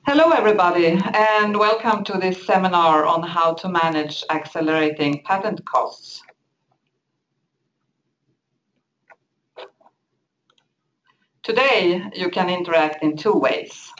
Hello everybody, and welcome to this seminar on how to manage accelerating patent costs. Today you can interact in two ways,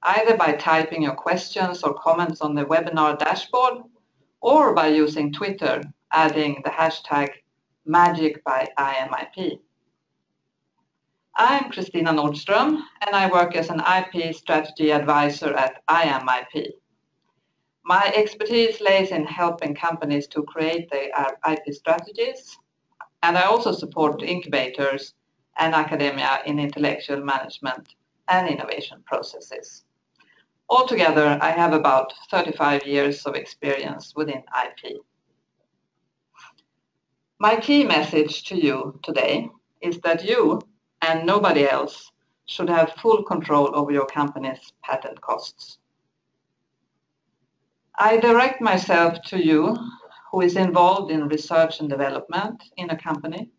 either by typing your questions or comments on the webinar dashboard, or by using Twitter, adding the hashtag #MagicByIAMIP. I'm Kristina Nordström, and I work as an IP strategy advisor at IAMIP. My expertise lays in helping companies to create their IP strategies, and I also support incubators and academia in intellectual management and innovation processes. Altogether, I have about 35 years of experience within IP. My key message to you today is that you and nobody else should have full control over your company's patent costs. I direct myself to you who is involved in research and development in a company,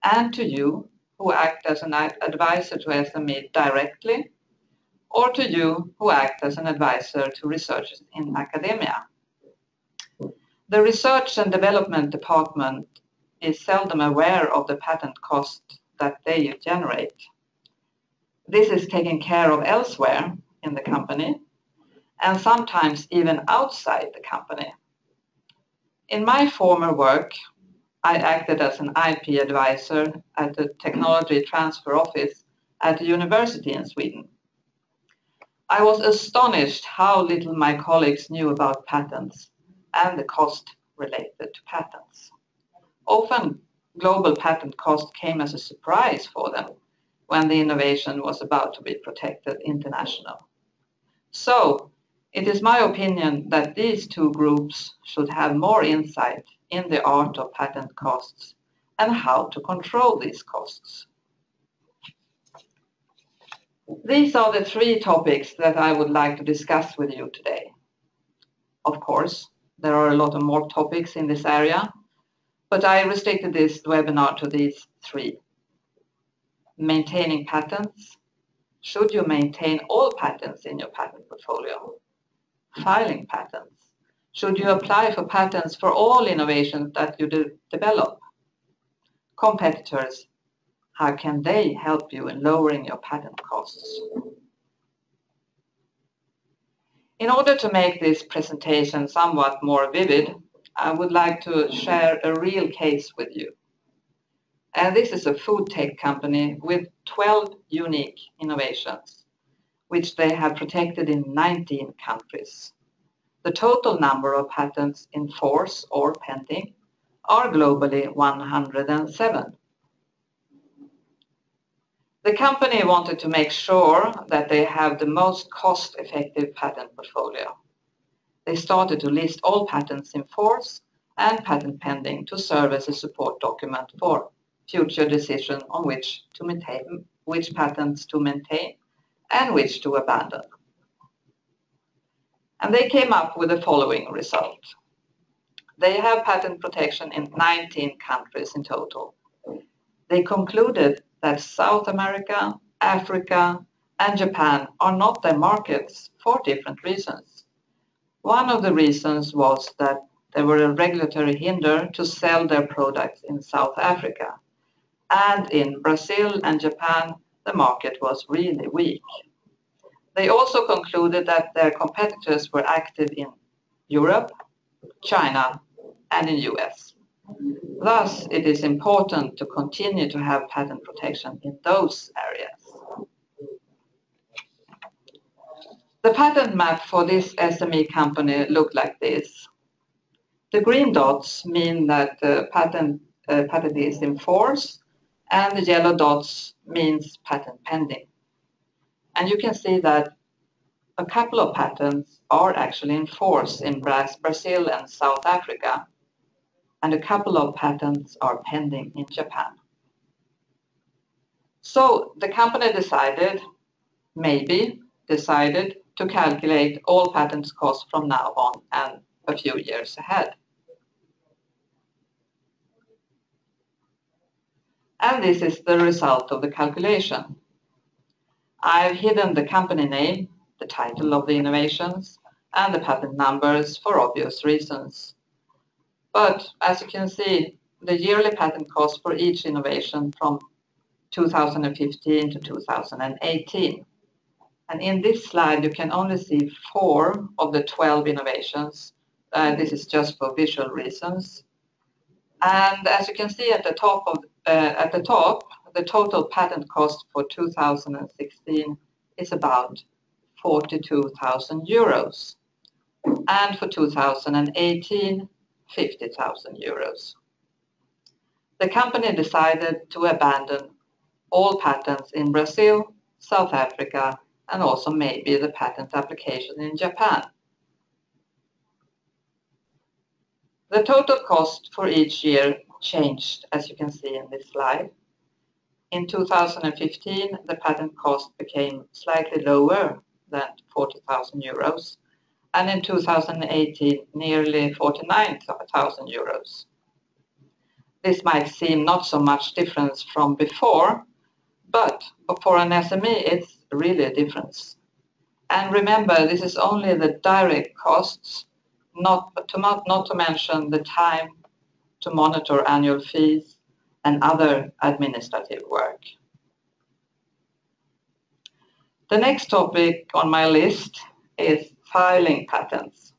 and to you who act as an advisor to SME directly, or to you who act as an advisor to researchers in academia. The research and development department is seldom aware of the patent cost that they generate. This is taken care of elsewhere in the company, and sometimes even outside the company. In my former work, I acted as an IP advisor at the Technology Transfer Office at a university in Sweden. I was astonished how little my colleagues knew about patents and the cost related to patents. Often, global patent cost came as a surprise for them when the innovation was about to be protected internationally. So, it is my opinion that these two groups should have more insight in the art of patent costs and how to control these costs. These are the three topics that I would like to discuss with you today. Of course, there are a lot of more topics in this area, but I restricted this webinar to these three. Maintaining patents. Should you maintain all patents in your patent portfolio? Filing patents. Should you apply for patents for all innovations that you develop? Competitors. How can they help you in lowering your patent costs? In order to make this presentation somewhat more vivid, I would like to share a real case with you. And this is a food tech company with 12 unique innovations, which they have protected in 19 countries. The total number of patents in force or pending are globally 107. The company wanted to make sure that they have the most cost-effective patent portfolio. They started to list all patents in force and patent pending to serve as a support document for future decision on which patents to maintain and which to abandon. And they came up with the following result. They have patent protection in 19 countries in total. They concluded that South America, Africa, and Japan are not their markets for different reasons. One of the reasons was that there were a regulatory hinder to sell their products in South Africa. And in Brazil and Japan, the market was really weak. They also concluded that their competitors were active in Europe, China, and in US. Thus, it is important to continue to have patent protection in those areas. The patent map for this SME company looked like this. The green dots mean that the patent is in force, and the yellow dots means patent pending. And you can see that a couple of patents are actually in force in Brazil and South Africa, and a couple of patents are pending in Japan. So the company decided to calculate all patents costs from now on and a few years ahead. And this is the result of the calculation. I've hidden the company name the title of the innovations, and the patent numbers for obvious reasons. But as you can see, the yearly patent cost for each innovation from 2015 to 2018. And in this slide, you can only see 4 of the 12 innovations. This is just for visual reasons. And as you can see at the top, the total patent cost for 2016 is about 42,000 euros. And for 2018, 50,000 euros. The company decided to abandon all patents in Brazil, South Africa, and also maybe the patent application in Japan. The total cost for each year changed, as you can see in this slide. In 2015, the patent cost became slightly lower than 40,000 euros, and in 2018, nearly 49,000 euros. This might seem not so much difference from before, but for an SME, it's really a difference. And remember, this is only the direct costs, not to mention the time to monitor annual fees and other administrative work. The next topic on my list is filing patents.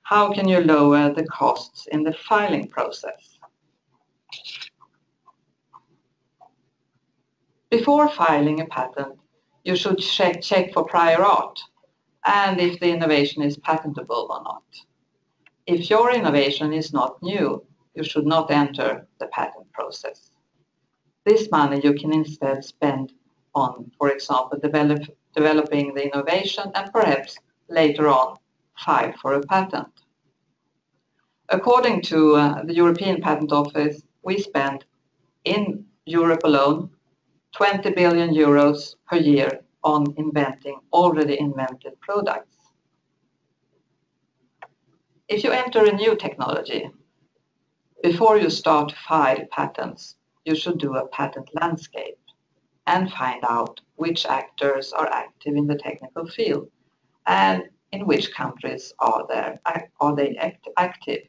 How can you lower the costs in the filing process? Before filing a patent, you should check for prior art and if the innovation is patentable or not. If your innovation is not new, you should not enter the patent process. This money you can instead spend on, for example, developing the innovation and perhaps later on file for a patent. According to the European Patent Office, we spend in Europe alone 20 billion euros per year on inventing already invented products. If you enter a new technology, before you start to file patents, you should do a patent landscape and find out which actors are active in the technical field and in which countries are they active.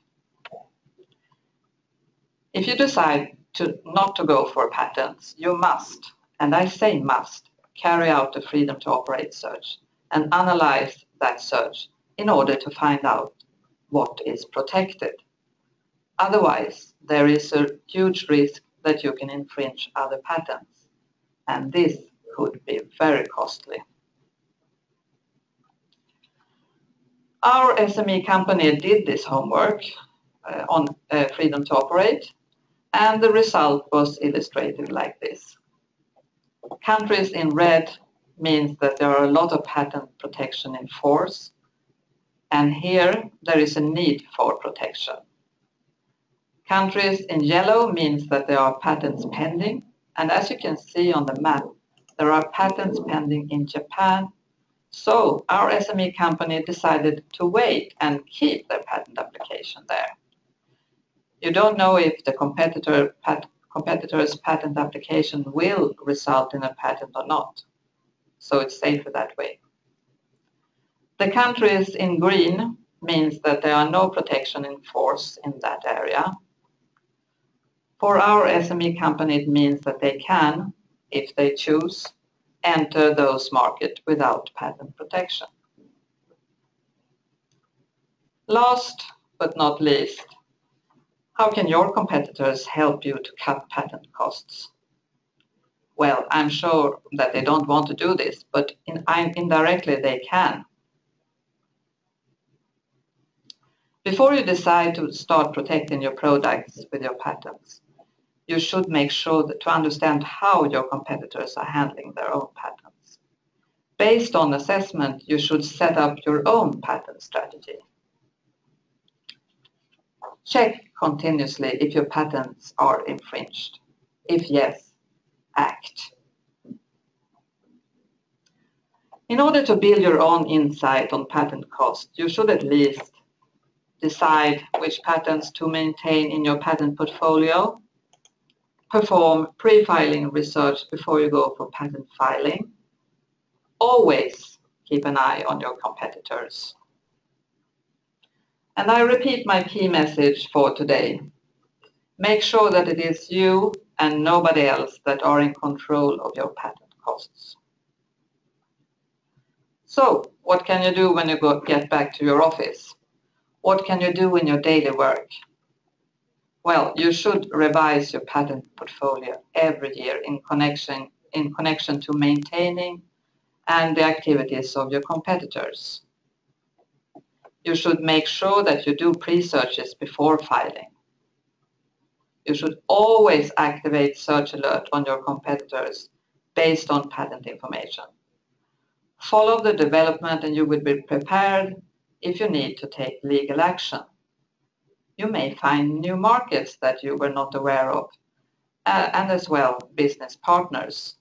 If you decide not to go for patents, you must, and I say must, carry out a freedom to operate search and analyze that search in order to find out what is protected. Otherwise, there is a huge risk that you can infringe other patents, and this could be very costly. Our SME company did this homework on freedom to operate, and the result was illustrated like this. Countries in red means that there are a lot of patent protection in force, and here there is a need for protection. Countries in yellow means that there are patents pending, and as you can see on the map, there are patents pending in Japan. So our SME company decided to wait and keep their patent application there. You don't know if the competitor's patent application will result in a patent or not, so it's safer that way. The countries in green means that there are no protection in force in that area. For our SME company, it means that they can, if they choose, enter those markets without patent protection. Last but not least, how can your competitors help you to cut patent costs? Well, I'm sure that they don't want to do this, but indirectly they can. Before you decide to start protecting your products with your patents, you should make sure to understand how your competitors are handling their own patents. Based on assessment, you should set up your own patent strategy. Check continuously if your patents are infringed. If yes, act. In order to build your own insight on patent cost, you should at least decide which patents to maintain in your patent portfolio, perform pre-filing research before you go for patent filing, always keep an eye on your competitors. And I repeat my key message for today. Make sure that it is you and nobody else that are in control of your patent costs. So, what can you do when you get back to your office? What can you do in your daily work? Well, you should revise your patent portfolio every year in connection to maintaining and the activities of your competitors. You should make sure that you do pre-searches before filing. You should always activate search alert on your competitors based on patent information. Follow the development and you will be prepared if you need to take legal action. You may find new markets that you were not aware of, and as well business partners.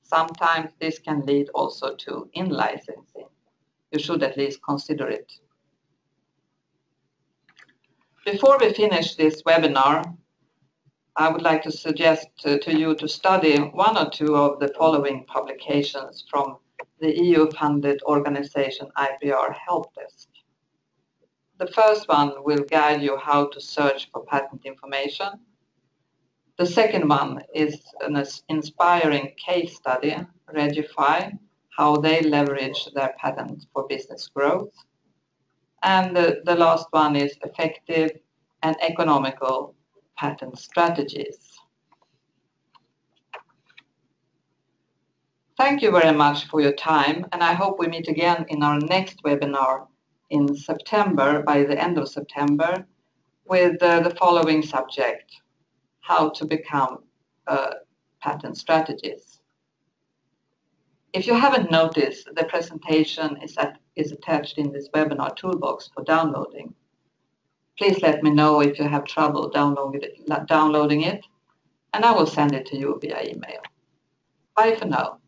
Sometimes this can lead also to in-licensing. You should at least consider it. Before we finish this webinar, I would like to suggest to you to study one or two of the following publications from the EU-funded organization IPR Help Desk. The first one will guide you how to search for patent information. The second one is an inspiring case study, Regify, how they leverage their patent for business growth. And the last one is effective and economical patent strategies. Thank you very much for your time, and I hope we meet again in our next webinar in September, by the end of September, with the following subject: how to become patent strategies. If you haven't noticed, the presentation is attached in this webinar toolbox for downloading. Please let me know if you have trouble downloading it, and I will send it to you via email. Bye for now.